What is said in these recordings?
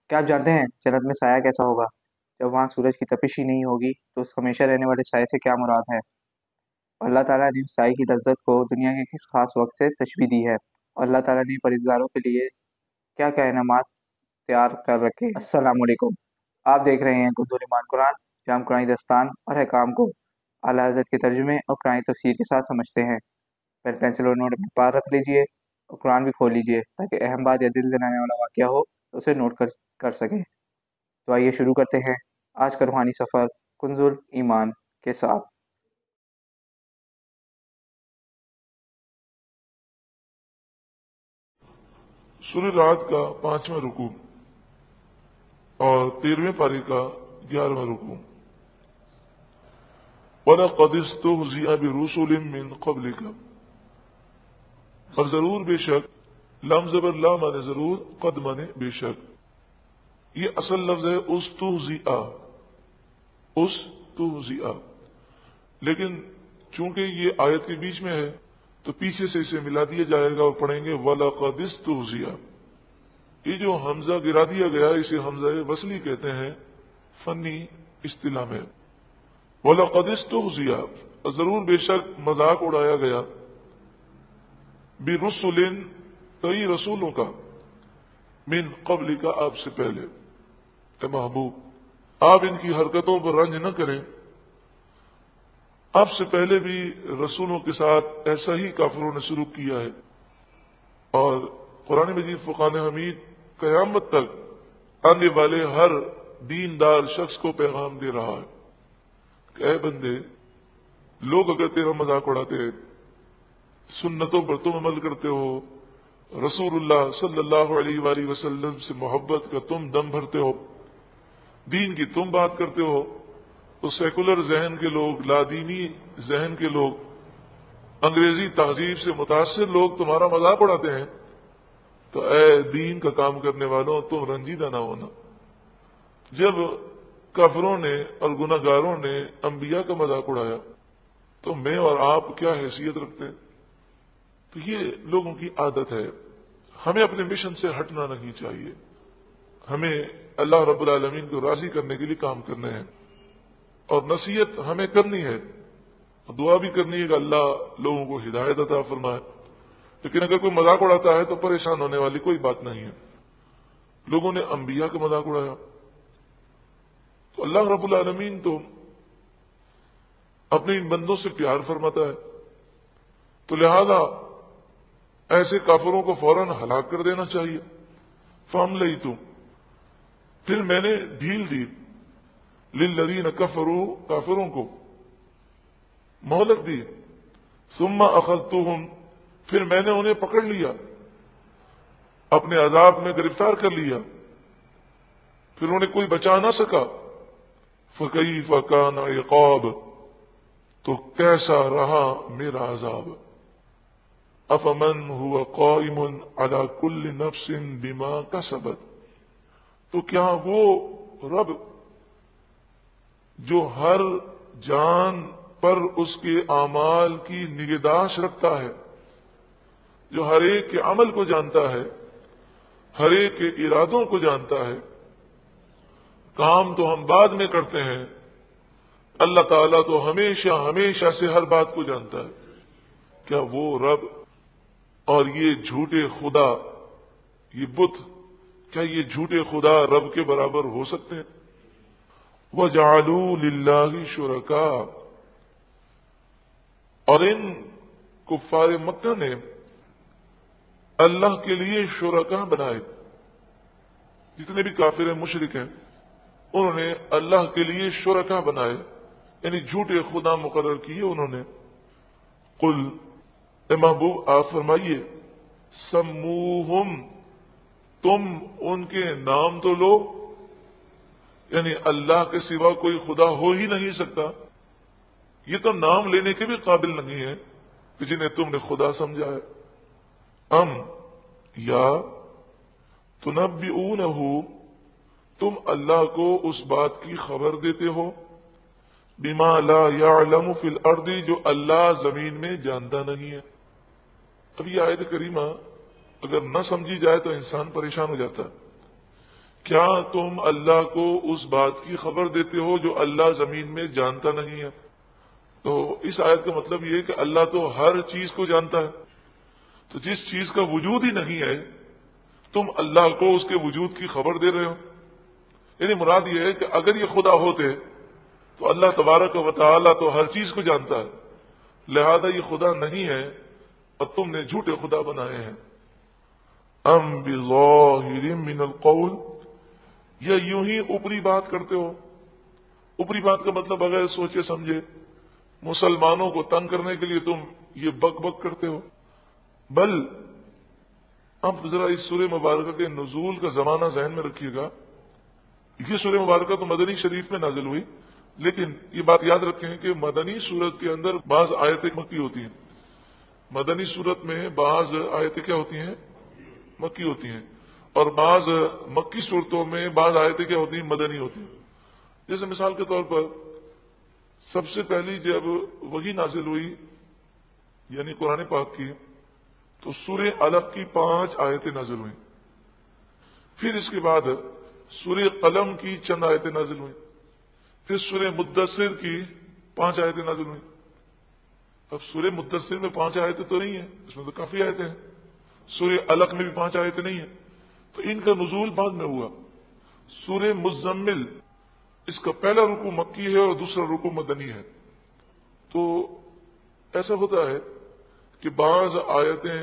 کیا آپ جانتے ہیں جنت میں سایہ کیسا ہوگا؟ جب وہاں سورج کی تپش ہی نہیں ہوگی تو اس ہمیشہ رہنے والے سائے سے کیا مراد ہے؟ اور اللہ تعالیٰ نے اس سائے کی لذت کو دنیا کے کس خاص وقت سے تشبیہ دی ہے؟ اور اللہ تعالیٰ نے پرہیزگاروں کے لیے کیا کیا انعامات تیار کر رکھے ہیں؟ السلام علیکم، آپ دیکھ رہے ہیں گفتگو ایمان قرآن، جہاں ہم قرآنی دستان اور احکام کو اعلیٰ حضرت کے ترجمے اور قرآنی تفسیر کے ساتھ سمجھتے ہیں۔ پھر پینسل اور نوٹ اپنے پاس رکھ لیجئے اور قرآن بھی کھول لیجئے تاکہ اہم بات یا دل جلانے والا واقعہ ہو تو اسے نوٹ کر سکیں۔ تو آئیے شروع کرتے ہیں آج کا روحانی سفر کنز ایمان کے ساتھ۔ سورہ رات کا 5واں رکوع اور 13ویں پارے کا 11واں رکوع۔ وَلَقَدِ اسْتُهْزِئَ بِرُسُلٍ مِّن قَبْلِكَ، اور ضرور بے شک، لام زبر لا مانے ضرور، قد مانے بے شک۔ یہ اصل لفظ ہے استہزئ، لیکن چونکہ یہ آیت کے بیچ میں ہے تو پیچھے سے اسے ملا دیا جائے گا اور پڑھیں گے وَلَقَدِ اسْتُهْزِئَ۔ یہ جو حمزہ گرا دیا گیا اسے حمزہ وصلی کہتے ہیں فنی اصطلاح میں۔ وَلَقَدِ اسْتُهْزِئَ، ضرور بے شک مذاق اڑایا گیا، بِرُسُلٍ کئی رسولوں کا، من قبل کا آپ سے پہلے۔ اے محبوب، آپ ان کی حرکتوں پر رنج نہ کریں، آپ سے پہلے بھی رسولوں کے ساتھ ایسا ہی کافروں نے سلوک کیا ہے، اور قرآن مجید فرقان حمید قیامت تک آنے والے ہر دیندار شخص کو پیغام دے رہا ہے کہ اے بندے، لوگ اگر تیرا مذاق اڑاتے ہیں، سنتوں پر تم عمل کرتے ہو، رسول اللہ صلی اللہ علیہ وآلہ وسلم سے محبت کا تم دم بھرتے ہو، دین کی تم بات کرتے ہو، تو سیکولر ذہن کے لوگ، لادینی ذہن کے لوگ، انگریزی تہذیب سے متاثر لوگ تمہارا مذاق اڑاتے ہیں، تو اے دین کا کام کرنے والوں، تم رنجیدہ نہ ہونا۔ جب کافروں نے اور گناہ گاروں نے انبیاء کا مذاق اڑایا تو میں اور آپ کیا حیثیت رکھتے ہیں؟ تو یہ لوگوں کی عادت ہے۔ ہمیں اپنے مشن سے ہٹنا نہیں چاہیے، ہمیں اللہ رب العالمین کو راضی کرنے کے لیے کام کرنا ہے، اور نصیحت ہمیں کرنی ہے، دعا بھی کرنی ہے کہ اللہ لوگوں کو ہدایت عطا فرمائے۔ لیکن اگر کوئی مذاق اڑاتا ہے تو پریشان ہونے والی کوئی بات نہیں ہے۔ لوگوں نے انبیاء کا مذاق اڑایا تو اللہ رب العالمین تو اپنے ان بندوں سے پیار فرماتا ہے، تو لہذا ایسے کافروں کو فوراً ہلاک کر دینا چاہیے۔ فَأَمْلَيْتُ، پھر میں نے ڈھیل دی، لِلَّذِينَ كَفَرُوا، کافروں کو مہلت دی، ثُمَّ أَخَذْتُهُمْ، پھر میں نے انہیں پکڑ لیا، اپنے عذاب میں گرفتار کر لیا، پھر انہیں کوئی بچا نہ سکا۔ فَكَيْفَ كَانَ عِقَابِ، تو کیسا رہا میرا عذاب۔ أَفَمَنْ هُوَ قَائِمٌ عَلَى كُلِّ نَفْسٍ بِمَا كَسَبَتْ، تو کیا وہ رب جو ہر جان پر اس کے اعمال کی نگہداشت رکھتا ہے، جو ہر ایک کے عمل کو جانتا ہے، ہر ایک کے ارادوں کو جانتا ہے، کام تو ہم بعد میں کرتے ہیں، اللہ تعالیٰ تو ہمیشہ ہمیشہ سے ہر بات کو جانتا ہے۔ کیا وہ رب اور یہ جھوٹے خدا، یہ بت، کیا یہ جھوٹے خدا رب کے برابر ہو سکتے ہیں؟ وَجَعَلُوا لِلَّهِ شُرَكَاءَ، اور ان کفار مکہ نے اللہ کے لیے شرکا بنائے، جتنے بھی کافر مشرک ہیں انہوں نے اللہ کے لیے شرکا بنائے، یعنی جھوٹے خدا مقرر کیے انہوں نے۔ قل، اے محبوب آپ فرمائیے، سموہم، تم ان کے نام تو لو، یعنی اللہ کے سوا کوئی خدا ہو ہی نہیں سکتا، یہ تو نام لینے کے بھی قابل نہیں ہے کہ جنہیں تم نے خدا سمجھا ہے۔ ام، یا تنبئونہ، تم اللہ کو اس بات کی خبر دیتے ہو، بما لا يعلم فی الارض، جو اللہ زمین میں جانتا نہیں ہے۔ اب یہ آیت کریمہ اگر نہ سمجھی جائے تو انسان پریشان ہو جاتا ہے۔ کیا تم اللہ کو اس بات کی خبر دیتے ہو جو اللہ زمین میں جانتا نہیں ہے؟ تو اس آیت کا مطلب یہ ہے کہ اللہ تو ہر چیز کو جانتا ہے، تو جس چیز کا وجود ہی نہیں ہے تم اللہ کو اس کے وجود کی خبر دے رہے ہو۔ یعنی مراد یہ ہے کہ اگر یہ خدا ہوتے تو اللہ تبارک و تعالی تو ہر چیز کو جانتا ہے، لہذا یہ خدا نہیں ہے اور تم نے جھوٹے خدا بنائے ہیں۔ ام بظاہر من القول، یا یوں ہی اوپری بات کرتے ہو؟ اوپری بات کا مطلب بغیر سوچے سمجھے مسلمانوں کو تنگ کرنے کے لیے تم یہ بک بک کرتے ہو۔ بل اب ذرا اس سورہ مبارکہ کے نزول کا زمانہ ذہن میں رکھیے گا۔ یہ سورہ مبارکہ تو مدنی شریف میں نازل ہوئی، لیکن یہ بات یاد رکھیں کہ مدنی صورت کے اندر بعض آیتیں مکی ہوتی ہیں۔ مدنی صورت میں بعض آیتیں کیا ہوتی ہیں؟ مکی ہوتی ہیں، اور بعض مکی صورتوں میں بعض آیتیں کیا ہوتی ہیں؟ مدنی ہوتی ہیں۔ جیسے مثال کے طور پر سب سے پہلی جب وحی نازل ہوئی یعنی قرآن پاک کی، تو سورہ علق کی 5 آیتیں نازل ہوئیں۔ پھر اس کے بعد سورہ قلم کی چند آیتیں نازل ہوئیں۔ پھر سورہ مدثر کی 5 آیتیں نازل ہوئیں۔ اب سورہ مدثر میں 5 آیتیں تو نہیں ہیں، اس میں تو کافی آیتیں ہیں۔ سورہ علق میں بھی 5 آیتیں نہیں ہیں، تو ان کا نزول بعد میں ہوا۔ سورہ مزمل، اس کا پہلا رکوع مکی ہے اور دوسرا رکوع مدنی ہے۔ تو ایسا ہوتا ہے کہ بعض آیتیں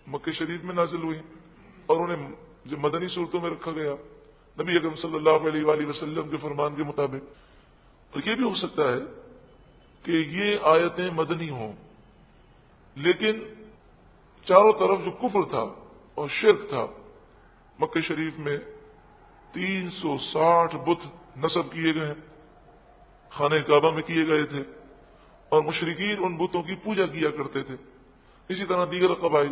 مکہ شریف میں نازل ہوئیں اور انہیں جو مدنی صورتوں میں رکھا گیا نبی اکرم صلی اللہ علیہ وآلہ وسلم کے فرمان کے مطابق۔ اور یہ بھی ہو سکتا ہے کہ یہ آیتیں مدنی ہوں، لیکن چاروں طرف جو کفر تھا اور شرک تھا، مکہ شریف میں 360 بت نصب کیے گئے ہیں، خانہ کعبہ میں کیے گئے تھے، اور مشرکین ان بتوں کی پوجا کیا کرتے تھے، اسی طرح دیگر قبائل۔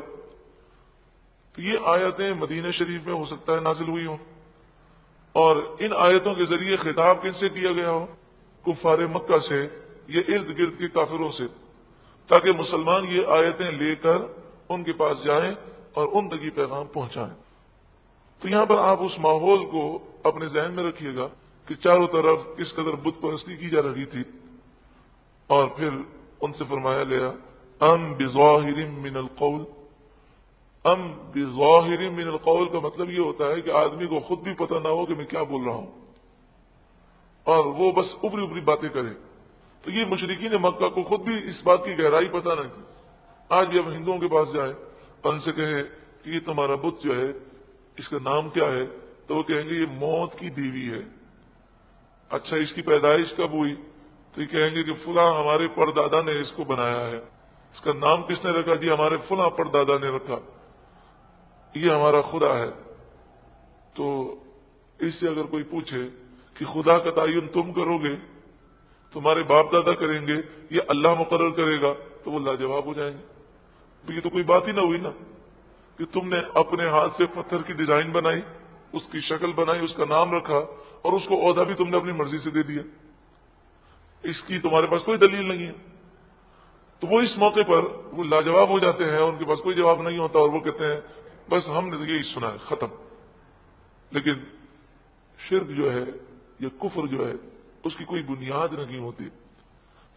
تو یہ آیتیں مدینہ شریف میں ہو سکتا ہے نازل ہوئی ہوں، اور ان آیتوں کے ذریعے خطاب کن سے کیا گیا ہو؟ کفار مکہ سے، یہ ارد گرد کے کافروں سے، تاکہ مسلمان یہ آیتیں لے کر ان کے پاس جائیں اور ان تک یہ پیغام پہنچائیں۔ تو یہاں پر آپ اس ماحول کو اپنے ذہن میں رکھیے گا کہ چاروں طرف کس قدر بت پرستی کی جا رہی تھی، اور پھر ان سے فرمایا گیا ام بظاہر من القول۔ ام بظاہر من القول کا مطلب یہ ہوتا ہے کہ آدمی کو خود بھی پتہ نہ ہو کہ میں کیا بول رہا ہوں، اور وہ بس اوپری اوپری باتیں کرے۔ تو یہ مشرکین مکہ کو خود بھی اس بات کی گہرائی پتہ نہ تھی۔ آج بھی اب ہندوؤں کے پاس جائیں اور ان سے کہیں کہ یہ تمہارا بت جو ہے اس کا نام کیا ہے، تو وہ کہیں گے یہ موت کی دیوی ہے۔ اچھا، اس کی پیدائش کب ہوئی؟ تو یہ کہیں گے کہ فلاں ہمارے پردادا نے اس کو بنایا ہے۔ اس کا نام کس نے رکھا؟ جی ہمارے فلاں پردادا نے رکھا، یہ ہمارا خدا ہے۔ تو اس سے اگر کوئی پوچھے کہ خدا کا تعین تم کرو گے، تمہارے باپ دادا کریں گے، یہ اللہ مقرر کرے گا، تو وہ لاجواب ہو جائیں گے۔ تو یہ تو کوئی بات ہی نہ ہوئی نا کہ تم نے اپنے ہاتھ سے پتھر کی ڈیزائن بنائی، اس کی شکل بنائی، اس کا نام رکھا، اور اس کو عہدہ بھی تم نے اپنی مرضی سے دے دیا، اس کی تمہارے پاس کوئی دلیل نہیں ہے۔ تو وہ اس موقع پر وہ لاجواب ہو جاتے ہیں، ان کے پاس کوئی جواب نہیں ہوتا، اور وہ کہتے ہیں بس ہم نے یہی سنا ہے، ختم۔ لیکن شرک جو ہے یا کفر جو ہے اس کی کوئی بنیاد نہیں ہوتی۔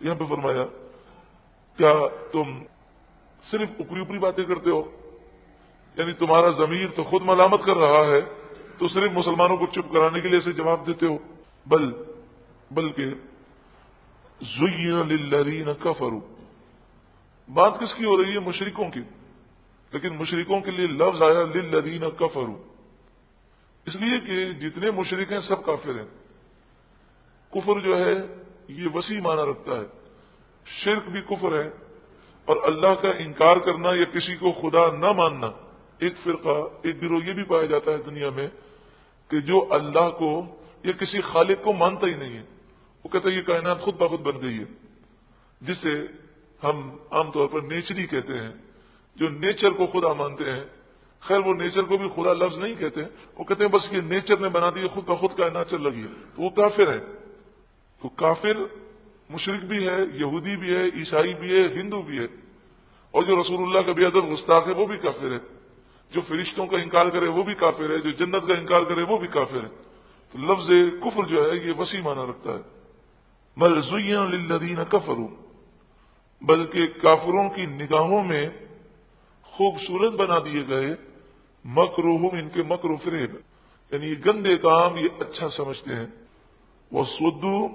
یہاں پہ فرمایا کیا تم صرف اوپری اوپری باتیں کرتے ہو؟ یعنی تمہارا ضمیر تو خود ملامت کر رہا ہے، تو صرف مسلمانوں کو چپ کرانے کے لیے اسے جواب دیتے ہو؟ بلکہ زین للذین کفروا، بات کس کی ہو رہی ہے؟ مشرکوں کی، لیکن مشرکوں کے لیے لفظ آیا للذین کفروا، اس لیے کہ جتنے مشرک ہیں سب کافر ہیں۔ کفر جو ہے یہ وسیع معنی رکھتا ہے، شرک بھی کفر ہے، اور اللہ کا انکار کرنا یا کسی کو خدا نہ ماننا۔ ایک فرقہ، ایک گروہ یہ بھی پایا جاتا ہے دنیا میں کہ جو اللہ کو یا کسی خالق کو مانتا ہی نہیں ہے، وہ کہتا ہے یہ کائنات خود بخود بن گئی ہے، جسے ہم عام طور پر نیچری کہتے ہیں، جو نیچر کو خدا مانتے ہیں۔ خیر وہ نیچر کو بھی خدا لفظ نہیں کہتے، وہ کہتے ہیں بس یہ نیچر نے بنا دی، خود بخود کائنات چل لگی ہے، تو وہ کافر ہے۔ تو کافر مشرک بھی ہے، یہودی بھی ہے، عیسائی بھی ہے، ہندو بھی ہے، اور جو رسول اللہ کا بے ادب گستاخ ہے وہ بھی کافر ہے۔ جو فرشتوں کا انکار کرے وہ بھی کافر ہے، جو جنت کا انکار کرے وہ بھی کافر ہے۔ تو لفظ کفر جو ہے یہ وسیع معنی رکھتا ہے۔ بل زین للذین کفروا، بلکہ کافروں کی نگاہوں میں خوبصورت بنا دیے گئے مکروہم، ان کے مکر و فریب، یعنی یہ گندے کام یہ اچھا سمجھتے ہیں۔ وصدوا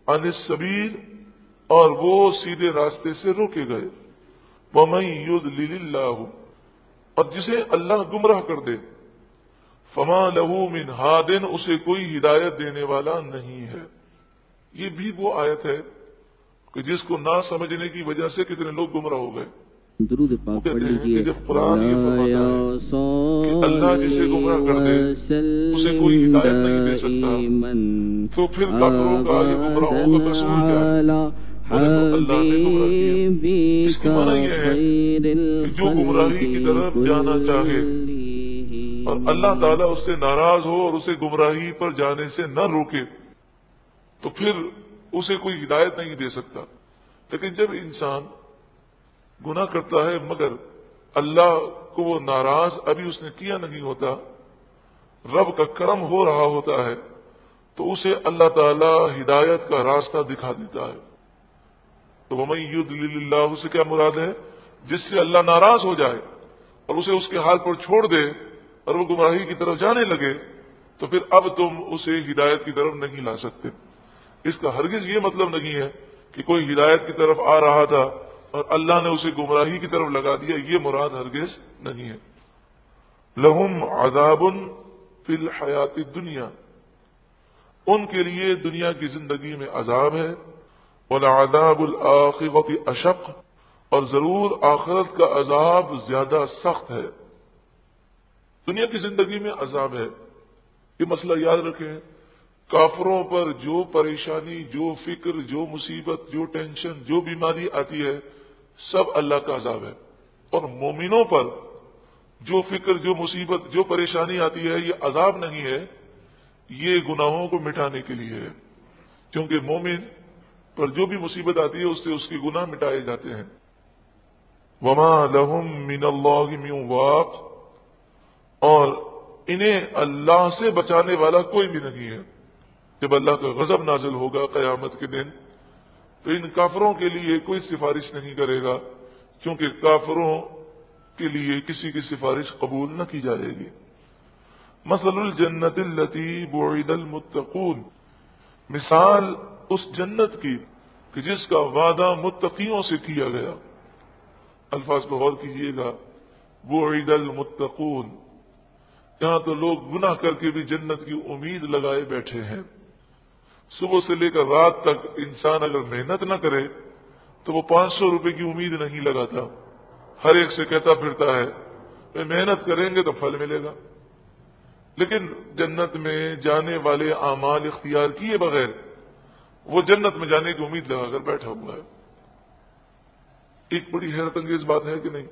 عن السبیل، اور وہ سیدھے راستے سے روکے گئے۔ ومن یضلل اللہ، اور جسے اللہ گمراہ کر دے، فما لہ من ہاد، اسے کوئی ہدایت دینے والا نہیں ہے۔ یہ بھی وہ آیت ہے کہ جس کو نہ سمجھنے کی وجہ سے کتنے لوگ گمراہ ہو گئے۔ درود پاک پڑھ لیجئے۔ جب قرآن یہ فرماتا ہے کہ اللہ جسے گمراہ کر دے اسے کوئی ہدایت نہیں دے سکتا، تو پھر کافروں کا یہ گمراہوں کا قصور کیا ہے؟ اللہ نے گمراہ کیا۔ اس کی معنی یہ ہے کہ جو گمراہی کی طرف جانا چاہے اور اللہ تعالیٰ اس سے ناراض ہو اور اسے گمراہی پر جانے سے نہ روکے، تو پھر اسے کوئی ہدایت نہیں دے سکتا۔ لیکن جب انسان گناہ کرتا ہے مگر اللہ کو وہ ناراض ابھی اس نے کیا نہیں ہوتا، رب کا کرم ہو رہا ہوتا ہے، تو اسے اللہ تعالی ہدایت کا راستہ دکھا دیتا ہے۔ تو وَمَن يُضْلِلِ اللَّهُ سے کیا مراد ہے؟ جس سے اللہ ناراض ہو جائے اور اسے اس کے حال پر چھوڑ دے اور وہ گمراہی کی طرف جانے لگے، تو پھر اب تم اسے ہدایت کی طرف نہیں لا سکتے۔ اس کا ہرگز یہ مطلب نہیں ہے کہ کوئی ہدایت کی طرف آ رہا تھا اور اللہ نے اسے گمراہی کی طرف لگا دیا، یہ مراد ہرگز نہیں ہے۔ لہم عذاب فی الحیات الدنیا، ان کے لیے دنیا کی زندگی میں عذاب ہے، وَلَعَذَابُ الْآخِرَةِ أَشَقُّ، اور ضرور آخرت کا عذاب زیادہ سخت ہے۔ دنیا کی زندگی میں عذاب ہے، یہ مسئلہ یاد رکھیں۔ کافروں پر جو پریشانی، جو فکر، جو مصیبت، جو ٹینشن، جو بیماری آتی ہے، سب اللہ کا عذاب ہے۔ اور مومنوں پر جو فکر، جو مصیبت، جو پریشانی آتی ہے، یہ عذاب نہیں ہے، یہ گناہوں کو مٹانے کے لیے ہے، کیونکہ مومن پر جو بھی مصیبت آتی ہے اس سے اس کے گناہ مٹائے جاتے ہیں۔ وما لهم من اللہ من واق، اور انہیں اللہ سے بچانے والا کوئی بھی نہیں ہے۔ جب اللہ کا غضب نازل ہوگا قیامت کے دن، تو ان کافروں کے لیے کوئی سفارش نہیں کرے گا، کیونکہ کافروں کے لیے کسی کی سفارش قبول نہ کی جائے گی۔ مثل الجنت التي بعد المتقون، مثال اس جنت کی کہ جس کا وعدہ متقیوں سے کیا گیا۔ الفاظ کو غور کیجیے گا، بعد المتقون، یہاں تو لوگ گناہ کر کے بھی جنت کی امید لگائے بیٹھے ہیں۔ صبح سے لے کر رات تک انسان اگر محنت نہ کرے تو وہ 500 روپے کی امید نہیں لگاتا، ہر ایک سے کہتا پھرتا ہے کہ محنت کریں گے تو پھل ملے گا، لیکن جنت میں جانے والے اعمال اختیار کیے بغیر وہ جنت میں جانے کی امید لگا کر بیٹھا ہوا ہے۔ ایک بڑی حیرت انگیز بات ہے کہ نہیں؟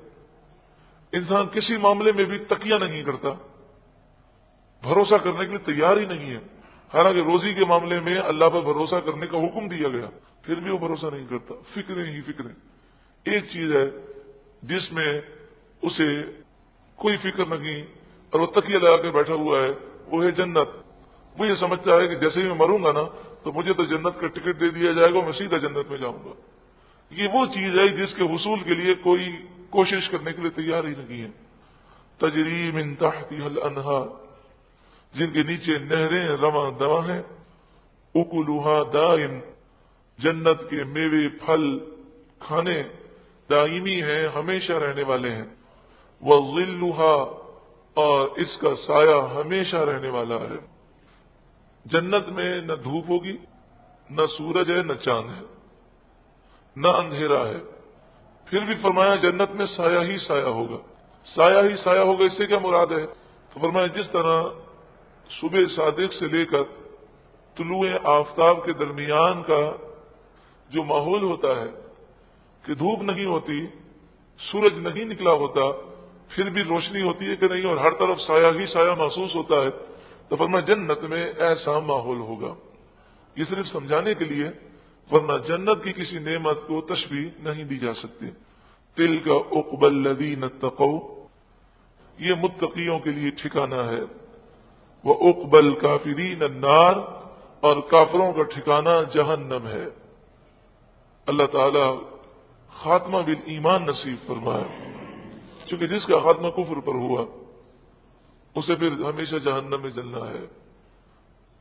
انسان کسی معاملے میں بھی تکیہ نہیں کرتا، بھروسہ کرنے کے لیے تیار ہی نہیں ہے، حالانکہ روزی کے معاملے میں اللہ پر بھروسہ کرنے کا حکم دیا گیا، پھر بھی وہ بھروسہ نہیں کرتا۔ فکریں ہی فکریں۔ ایک چیز ہے جس میں اسے کوئی فکر نہیں اور وہ تکیہ لگا کے بیٹھا ہوا ہے، وہ ہے جنت۔ وہ یہ سمجھتا ہے کہ جیسے ہی میں مروں گا نا تو مجھے تو جنت کا ٹکٹ دے دیا جائے گا، میں سیدھا جنت میں جاؤں گا۔ یہ وہ چیز ہے جس کے حصول کے لیے کوئی کوشش کرنے کے لیے تیار ہی نہیں ہے۔ تجری من تحتها الانہار، جن کے نیچے نہریں رواں دواں ہیں، اکلھا دائم، جنت کے میوے پھل کھانے دائمی ہیں، ہمیشہ رہنے والے ہیں، وظلھا، اور اس کا سایہ ہمیشہ رہنے والا ہے۔ جنت میں نہ دھوپ ہوگی، نہ سورج ہے، نہ چاند ہے، نہ اندھیرا ہے۔ پھر بھی فرمایا جنت میں سایہ ہی سایہ ہوگا۔ سایہ ہی سایہ ہوگا، اس سے کیا مراد ہے؟ تو فرمایا جس طرح صبح صادق سے لے کر طلوع آفتاب کے درمیان کا جو ماحول ہوتا ہے کہ دھوپ نہیں ہوتی، سورج نہیں نکلا ہوتا، پھر بھی روشنی ہوتی ہے کہ نہیں، اور ہر طرف سایہ ہی سایہ محسوس ہوتا ہے، تو فرمایا جنت میں ایسا ماحول ہوگا۔ یہ صرف سمجھانے کے لیے، ورنہ جنت کی کسی نعمت کو تشبیہ نہیں دی جا سکتی۔ تِلْکَ عُقْبَى الَّذِينَ اتَّقَوْا، یہ متقیوں کے لیے ٹھکانہ ہے۔ وَعُقْبَى الْكَافِرِينَ النَّارِ، اور کافروں کا ٹھکانہ جہنم ہے۔ اللہ تعالی خاتمہ بالایمان نصیب فرمائے، چونکہ جس کا خاتمہ کفر پر ہوا اسے پھر ہمیشہ جہنم میں جلنا ہے۔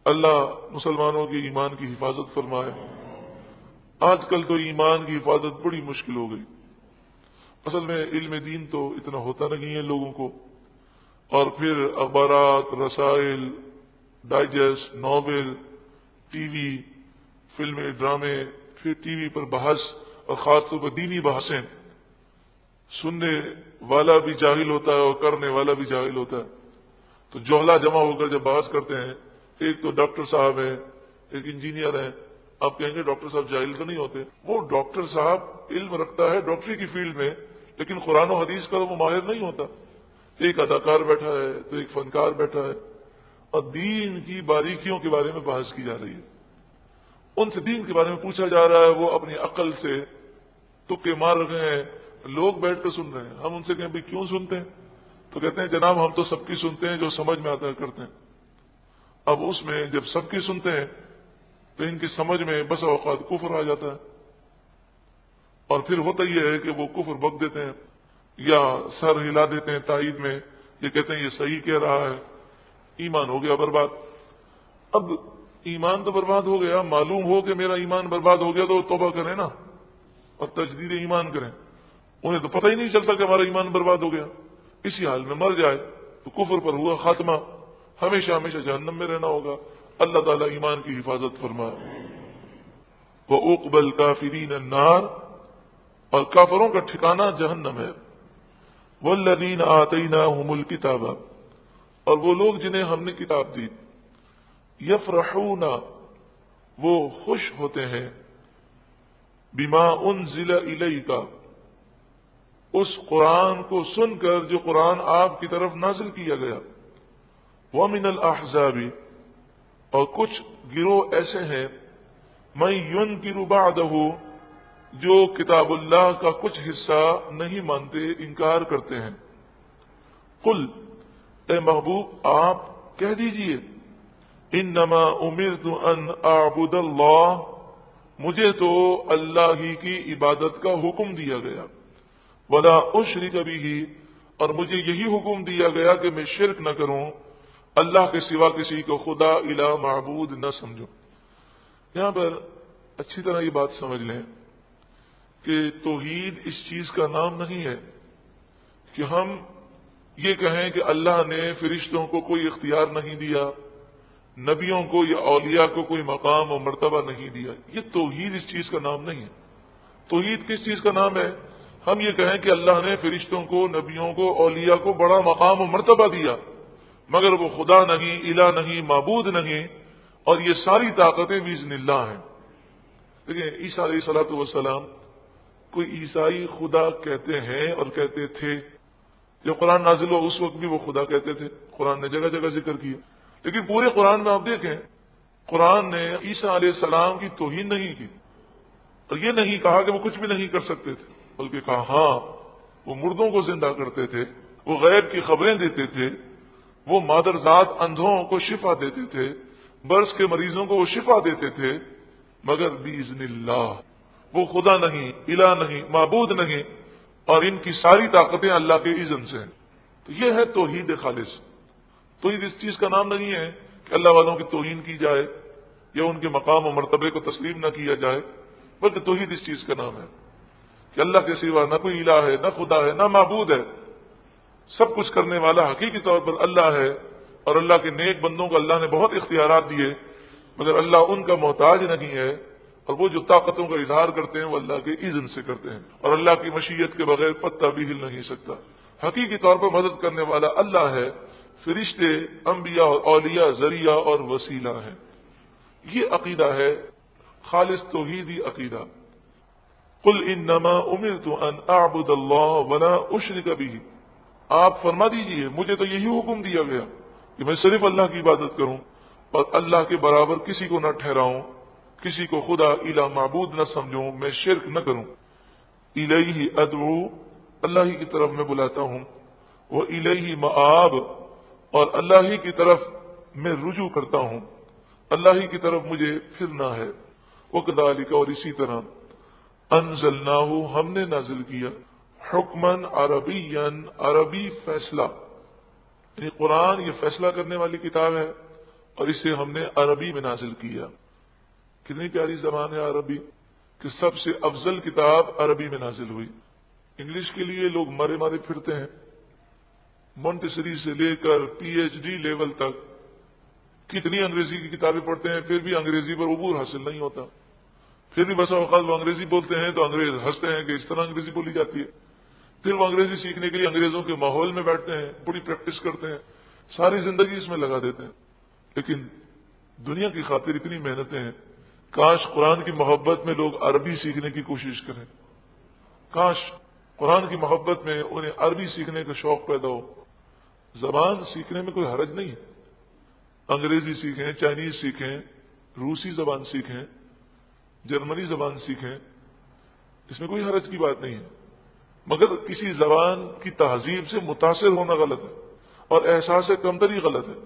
اللہ مسلمانوں کے ایمان کی حفاظت فرمائے۔ آج کل تو ایمان کی حفاظت بڑی مشکل ہو گئی۔ اصل میں علم دین تو اتنا ہوتا نہیں ہے لوگوں کو، اور پھر اخبارات، رسائل، ڈائجسٹ، ناول، ٹی وی، فلمیں، ڈرامے، پھر ٹی وی پر بحث، اور خاص طور پر دینی بحثیں، سننے والا بھی جاہل ہوتا ہے اور کرنے والا بھی جاہل ہوتا ہے۔ تو جوہلا جمع ہو کر جب بحث کرتے ہیں، ایک تو ڈاکٹر صاحب ہیں، ایک انجینئر ہیں، آپ کہیں گے ڈاکٹر صاحب جاہل تو نہیں ہوتے؟ وہ ڈاکٹر صاحب علم رکھتا ہے ڈاکٹری کی فیلڈ میں، لیکن قرآن و حدیث کا وہ ماہر نہیں ہوتا۔ ایک اداکار بیٹھا ہے تو ایک فنکار بیٹھا ہے، اور دین کی باریکیوں کے بارے میں بحث کی جا رہی ہے، ان سے دین کے بارے میں پوچھا جا رہا ہے، وہ اپنی عقل سے تکے مار رہے ہیں، لوگ بیٹھ کر سن رہے ہیں۔ ہم ان سے کہیں بھائی کیوں سنتے ہیں؟ تو کہتے ہیں جناب ہم تو سب کی سنتے ہیں، جو سمجھ میں آتا ہے کرتے ہیں۔ اب اس میں جب سب کی سنتے ہیں تو ان کی سمجھ میں بس اوقات کفر آ جاتا ہے، اور پھر ہوتا یہ ہے کہ وہ کفر بک دیتے ہیں یا سر ہلا دیتے ہیں تائید میں، یہ کہتے ہیں یہ صحیح کہہ رہا ہے، ایمان ہو گیا برباد۔ اب ایمان تو برباد ہو گیا، معلوم ہو کہ میرا ایمان برباد ہو گیا تو توبہ کریں نا اور تجدید ایمان کریں۔ انہیں تو پتہ ہی نہیں چلتا کہ ہمارا ایمان برباد ہو گیا، اسی حال میں مر جائے تو کفر پر ہوا خاتمہ، ہمیشہ ہمیشہ جہنم میں رہنا ہوگا۔ اللہ تعالیٰ ایمان کی حفاظت فرمائے۔ وَعُقْبَى الْكَافِرِينَ النَّارِ، اور کافروں کا ٹھکانہ جہنم ہے۔ وَالَّذِينَ آتَيْنَاهُمُ الْكِتَابَ، اور وہ لوگ جنہیں ہم نے کتاب دی، یفرحون، وہ خوش ہوتے ہیں، بما انزل الیک، اس قرآن کو سن کر جو قرآن آپ کی طرف نازل کیا گیا۔ وَمِنَ الْأَحْزَابِ، اور کچھ گروہ ایسے ہیں، مَن يُنْكِرُ بَعْدَهُ، جو کتاب اللہ کا کچھ حصہ نہیں مانتے، انکار کرتے ہیں۔ قل، اے محبوب آپ کہہ دیجئے، انما امرت ان اعبد اللہ، مجھے تو اللہ ہی کی عبادت کا حکم دیا گیا، ولا اشرک بہ، اور مجھے یہی حکم دیا گیا کہ میں شرک نہ کروں، اللہ کے سوا کسی کو خدا الہ معبود نہ سمجھوں۔ یہاں پر اچھی طرح یہ بات سمجھ لیں کہ توحید اس چیز کا نام نہیں ہے کہ ہم یہ کہیں کہ اللہ نے فرشتوں کو کوئی اختیار نہیں دیا، نبیوں کو یا اولیاء کو کوئی مقام و مرتبہ نہیں دیا۔ یہ توحید اس چیز کا نام نہیں ہے۔ توحید کس چیز کا نام ہے؟ ہم یہ کہیں کہ اللہ نے فرشتوں کو، نبیوں کو، اولیاء کو بڑا مقام و مرتبہ دیا، مگر وہ خدا نہیں، الہ نہیں، معبود نہیں، اور یہ ساری طاقتیں باذن اللہ ہیں۔ دیکھیں عیسیٰ علیہ الصلوۃ والسلام، کوئی عیسائی خدا کہتے ہیں اور کہتے تھے، جب قرآن نازل ہوا اس وقت بھی وہ خدا کہتے تھے، قرآن نے جگہ جگہ ذکر کیا، لیکن پورے قرآن میں آپ دیکھیں قرآن نے عیسیٰ علیہ السلام کی توہین نہیں کی، اور یہ نہیں کہا کہ وہ کچھ بھی نہیں کر سکتے تھے، بلکہ کہا ہاں وہ مردوں کو زندہ کرتے تھے، وہ غیب کی خبریں دیتے تھے، وہ مادرزاد اندھوں کو شفا دیتے تھے، برس کے مریضوں کو وہ شفا دیتے تھے، مگر باذن اللہ، وہ خدا نہیں، الہ نہیں، معبود نہیں، اور ان کی ساری طاقتیں اللہ کے اذن سے ہیں۔ تو یہ ہے توحید خالص۔ توحید اس چیز کا نام نہیں ہے کہ اللہ والوں کی توہین کی جائے یا ان کے مقام و مرتبے کو تسلیم نہ کیا جائے، بلکہ توحید اس چیز کا نام ہے کہ اللہ کے سوا نہ کوئی الہ ہے، نہ خدا ہے، نہ معبود ہے، سب کچھ کرنے والا حقیقی طور پر اللہ ہے، اور اللہ کے نیک بندوں کو اللہ نے بہت اختیارات دیے، مگر اللہ ان کا محتاج نہیں ہے، اور وہ جو طاقتوں کا اظہار کرتے ہیں وہ اللہ کے اذن سے کرتے ہیں، اور اللہ کی مشیت کے بغیر پتہ بھی ہل نہیں سکتا۔ حقیقی طور پر مدد کرنے والا اللہ ہے، فرشتے، انبیاء اور اولیاء ذریعہ اور وسیلہ ہیں۔ یہ عقیدہ ہے خالص توحیدی عقیدہ۔ قل انما امرت ان اعبد اللہ ولا اشرک بہ، آپ فرما دیجئے مجھے تو یہی حکم دیا گیا کہ میں صرف اللہ کی عبادت کروں اور اللہ کے برابر کسی کو نہ ٹھہراؤں، کسی کو خدا الہ معبود نہ سمجھوں، میں شرک نہ کروں۔ الیہ ادعو، اللہ ہی کی طرف میں بلاتا ہوں، وہ الیہ مآب، اور اللہ ہی کی طرف میں رجوع کرتا ہوں، اللہ ہی کی طرف مجھے پھرنا ہے۔ وکذالک، اور اسی طرح انزلناہ، ہم نے نازل کیا، حکمن عربین، عربی فیصلہ، یعنی قرآن یہ فیصلہ کرنے والی کتاب ہے اور اسے ہم نے عربی میں نازل کیا۔ کتنی پیاری زبان ہے عربی، کہ سب سے افضل کتاب عربی میں نازل ہوئی۔ انگلش کے لیے لوگ مرے مارے پھرتے ہیں، مونٹیسری سے لے کر پی ایچ ڈی لیول تک کتنی انگریزی کی کتابیں پڑھتے ہیں، پھر بھی انگریزی پر عبور حاصل نہیں ہوتا، پھر بھی بسا اوقات وہ انگریزی بولتے ہیں تو انگریز ہنستے ہیں کہ اس طرح انگریزی بولی جاتی ہے، پھر وہ انگریزی سیکھنے کے لیے انگریزوں کے ماحول میں بیٹھتے ہیں، بڑی پریکٹس کرتے ہیں، ساری زندگی اس میں لگا دیتے ہیں۔ لیکن دنیا کی خاطر اتنی محنتیں ہیں، کاش قرآن کی محبت میں لوگ عربی سیکھنے کی کوشش کریں، کاش قرآن کی محبت میں انہیں عربی سیکھنے کا شوق پیدا ہو۔ زبان سیکھنے میں کوئی حرج نہیں ہے، انگریزی سیکھیں، چائنیز سیکھیں، روسی زبان سیکھیں، جرمنی زبان سیکھیں، اس میں کوئی حرج کی بات نہیں ہے، مگر کسی زبان کی تہذیب سے متاثر ہونا غلط ہے اور احساس کمتری غلط ہے۔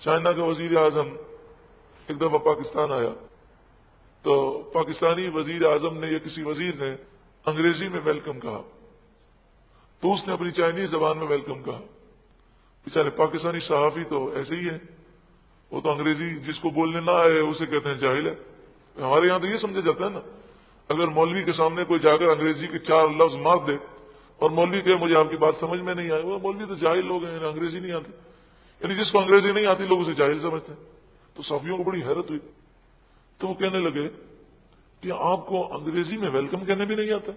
چائنا کا وزیر اعظم ایک دفعہ پاکستان آیا تو پاکستانی وزیر اعظم نے یا کسی وزیر نے انگریزی میں ویلکم کہا تو اس نے اپنی چائنیز زبان میں ویلکم کہا۔ بیچارے پاکستانی صحافی تو ایسے ہی ہیں، وہ تو انگریزی جس کو بولنے نہ آئے اسے کہتے ہیں جاہل ہے۔ ہمارے یہاں تو یہ سمجھا جاتا ہے نا، اگر مولوی کے سامنے کوئی جا کر انگریزی کے 4 لفظ مار دے اور مولوی کہ مجھے آپ کی بات سمجھ میں نہیں آئی، وہ مولوی تو جاہل لوگ ہیں، انگریزی نہیں آتی، یعنی جس کو انگریزی نہیں آتی لوگ اسے جاہل سمجھتے ہیں۔ تو صحافیوں کو بڑی حیرت ہوئی، تو وہ کہنے لگے کہ آپ کو انگریزی میں ویلکم کہنے بھی نہیں آتا؟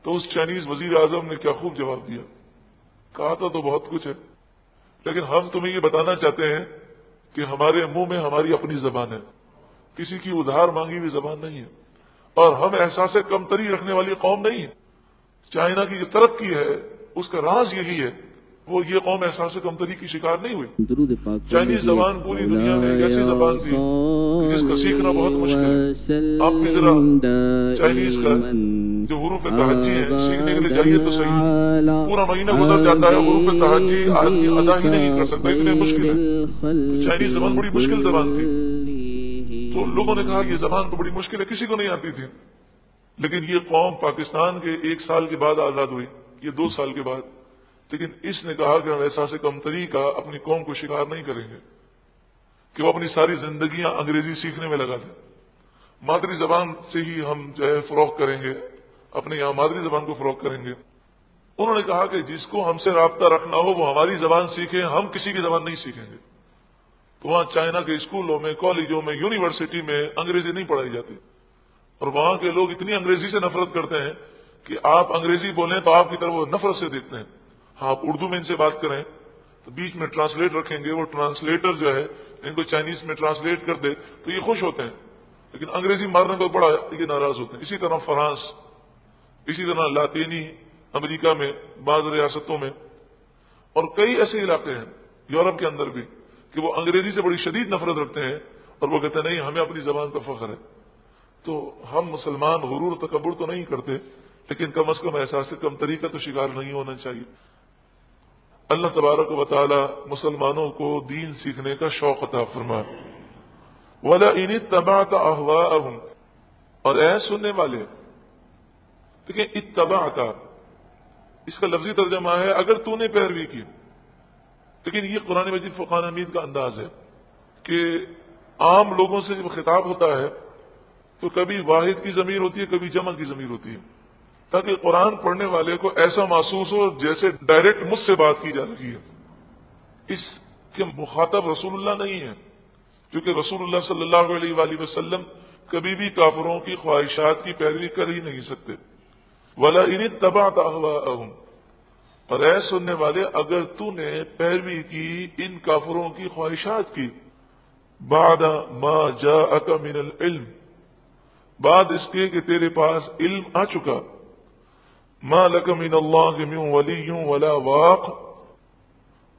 تو اس چائنیز وزیر اعظم نے کیا خوب جواب دیا، کہا تھا تو بہت کچھ ہے، لیکن ہم تمہیں یہ بتانا چاہتے ہیں کہ ہمارے منہ میں ہماری اپنی زبان ہے، کسی کی ادھار مانگی ہوئی زبان نہیں ہے، اور ہم احساس کمتری رکھنے والی قوم نہیں ہے۔ چائنا کی جو ترقی ہے اس کا راز یہی ہے، وہ یہ قوم احساس کمتری کی شکار نہیں ہوئی۔ درود پاک پڑھ چائنیز لیجئے۔ زبان پوری دنیا میں ایک ایسی زبان تھی کہ جس کا سیکھنا بہت مشکل ہے۔ آپ بھی ذرا چائنیز کا جو حروف تہجی ہیں سیکھنے کے لیے جائیے تو صحیح، پورا مہینہ گزر جاتا ہے، حروف تہجی آدمی ادا ہی نہیں کر سکتا، اتنے مشکل ہے۔ تو چائنیز زبان بڑی مشکل زبان تھی، تو لوگوں نے کہا یہ زبان تو بڑی مشکل ہے، کسی کو نہیں آتی تھی۔ لیکن یہ قوم پاکستان کے 1 سال کے بعد آزاد ہوئی، یہ 2 سال کے بعد، لیکن اس نے کہا کہ ہم احساس کمتری کا اپنی قوم کو شکار نہیں کریں گے کہ وہ اپنی ساری زندگیاں انگریزی سیکھنے میں لگا دیں، مادری زبان سے ہی ہم جو ہے فروغ کریں گے، اپنے یہاں مادری زبان کو فروغ کریں گے۔ انہوں نے کہا کہ جس کو ہم سے رابطہ رکھنا ہو وہ ہماری زبان سیکھیں، ہم کسی کی زبان نہیں سیکھیں گے۔ تو وہاں چائنا کے اسکولوں میں، کالجوں میں، یونیورسٹی میں انگریزی نہیں پڑھائی جاتی، اور وہاں کے لوگ اتنی انگریزی سے نفرت کرتے ہیں کہ آپ انگریزی بولیں تو آپ کی طرف وہ نفرت سے دیکھتے ہیں۔ ہاں آپ اردو میں ان سے بات کریں تو بیچ میں ٹرانسلیٹ رکھیں گے، وہ ٹرانسلیٹر جو ہے ان کو چائنیز میں ٹرانسلیٹ کر دے تو یہ خوش ہوتے ہیں، لیکن انگریزی مارنے پر بڑا یہ ناراض ہوتے ہیں۔ اسی طرح فرانس، اسی طرح لاطینی امریکہ میں بعض ریاستوں میں، اور کئی ایسے علاقے ہیں یورپ کے اندر بھی کہ وہ انگریزی سے بڑی شدید نفرت رکھتے ہیں اور وہ کہتے ہیں نہیں ہمیں اپنی زبان پر فخر ہے۔ تو ہم مسلمان غرور تکبر تو نہیں کرتے، لیکن کم از کم احساس کمتری کا تو شکار نہیں ہونا چاہیے۔ اللہ تبارک و تعالی مسلمانوں کو دین سیکھنے کا شوق عطا فرمائے۔ وَلَئِنِ اتَّبَعْتَ أَهْوَاءَهُمْ، اور اے سننے والے، دیکھیں اتبعت اس کا لفظی ترجمہ ہے اگر تو نے پیروی کی، لیکن یہ قرآن مجید فرقان حمید کا انداز ہے کہ عام لوگوں سے جب خطاب ہوتا ہے تو کبھی واحد کی ضمیر ہوتی ہے، کبھی جمع کی ضمیر ہوتی ہے، تاکہ قرآن پڑھنے والے کو ایسا محسوس ہو جیسے ڈائریکٹ مجھ سے بات کی جا رہی ہے۔ اس کے مخاطب رسول اللہ نہیں ہے، کیونکہ رسول اللہ صلی اللہ علیہ وآلہ وسلم کبھی بھی کافروں کی خواہشات کی پیروی کر ہی نہیں سکتے۔ وَلَئِنِ اتَّبَعْتَ أَهْوَاءَهُمْ، اور اے سننے والے اگر تو نے پیروی کی ان کافروں کی خواہشات کی، بعد ما جاءك من العلم، بعد اس کے کہ تیرے پاس علم آ چکا، ما لک من اللہ من ولی ولا واق،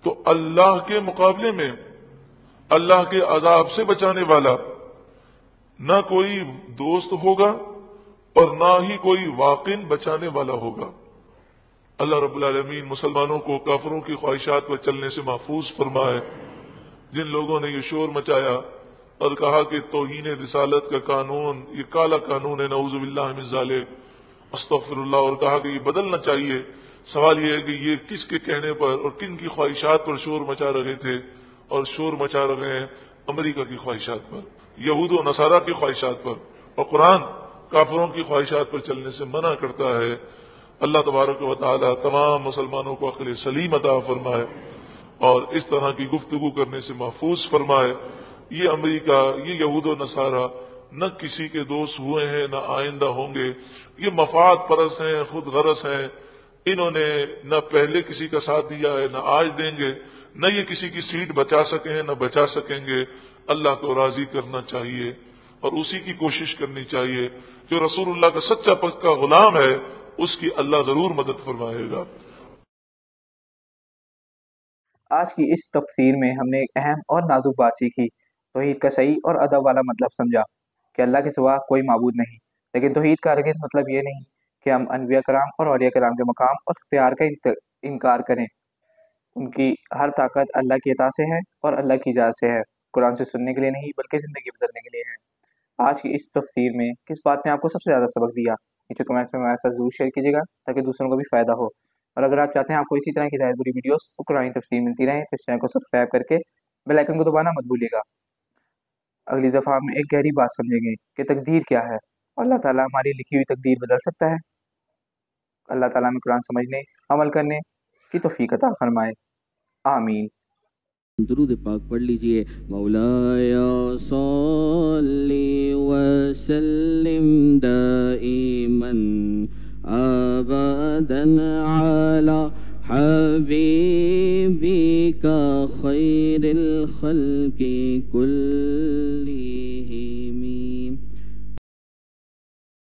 تو اللہ کے مقابلے میں اللہ کے عذاب سے بچانے والا نہ کوئی دوست ہوگا اور نہ ہی کوئی واقع بچانے والا ہوگا۔ اللہ رب العالمین مسلمانوں کو کافروں کی خواہشات پر چلنے سے محفوظ فرمائے۔ جن لوگوں نے یہ شور مچایا اور کہا کہ توہین رسالت کا قانون یہ کالا قانون ہے، نعوذ باللہ من ذالک، استغفر اللہ، اور کہا کہ یہ بدلنا چاہیے، سوال یہ ہے کہ یہ کس کے کہنے پر اور کن کی خواہشات پر شور مچا رہے تھے؟ اور شور مچا رہے ہیں امریکہ کی خواہشات پر، یہود و نصارہ کی خواہشات پر، اور قرآن کافروں کی خواہشات پر چلنے سے منع کرتا ہے۔ اللہ تبارک و تعالی تمام مسلمانوں کو عقل سلیم عطا فرمائے اور اس طرح کی گفتگو کرنے سے محفوظ فرمائے۔ یہ امریکہ، یہ یہود و نصارہ نہ کسی کے دوست ہوئے ہیں نہ آئندہ ہوں گے، یہ مفاد پرست ہیں، خود غرض ہیں، انہوں نے نہ پہلے کسی کا ساتھ دیا ہے نہ آج دیں گے، نہ یہ کسی کی سیٹ بچا سکے ہیں نہ بچا سکیں گے۔ اللہ کو راضی کرنا چاہیے اور اسی کی کوشش کرنی چاہیے۔ جو رسول اللہ کا سچا پکا غلام ہے اس کی اللہ ضرور مدد فرمائے گا۔ آج کی اس تفسیر میں ہم نے ایک اہم اور نازک بات سیکھی۔ توحید کا صحیح اور ادب والا مطلب سمجھا کہ اللہ کے سوا کوئی معبود نہیں، لیکن توحید کا ہرگز مطلب یہ نہیں کہ ہم انبیاء کرام اور اولیاء کرام کے مقام اور اختیار کا انکار کریں۔ ان کی ہر طاقت اللہ کی عطا سے ہے اور اللہ کی اجازت سے ہے، قرآن سے سننے کے لیے نہیں بلکہ زندگی بدلنے کے لیے ہے۔ آج کی اس تفسیر میں کس بات نے آپ کو سب سے زیادہ سبق دیا؟ نیچے کمنٹس میں ہمارے ساتھ ضرور شیئر کیجیے گا تاکہ دوسروں کو بھی فائدہ ہو۔ اور اگر آپ چاہتے ہیں آپ کو اسی طرح کی ہدایت بری ویڈیوز اور قرآن تفسیر ملتی رہیں تو اس چینل کو سبسکرائب کر کے بیل آئیکن کو دبانا مت بھولیے گا۔ اگلی دفعہ ہم ایک گہری بات سمجھیں گے کہ تقدیر کیا ہے، اللہ تعالیٰ ہماری لکھی ہوئی تقدیر بدل سکتا ہے۔ اللہ تعالیٰ میں قرآن سمجھنے، عمل کرنے کی توفیق عطا فرمائے، آمین۔ درود پاک پڑھ لیجئے۔ مولایا صلی وسلم دائما ابدا علی حبیبک خیر الخلق کلهم۔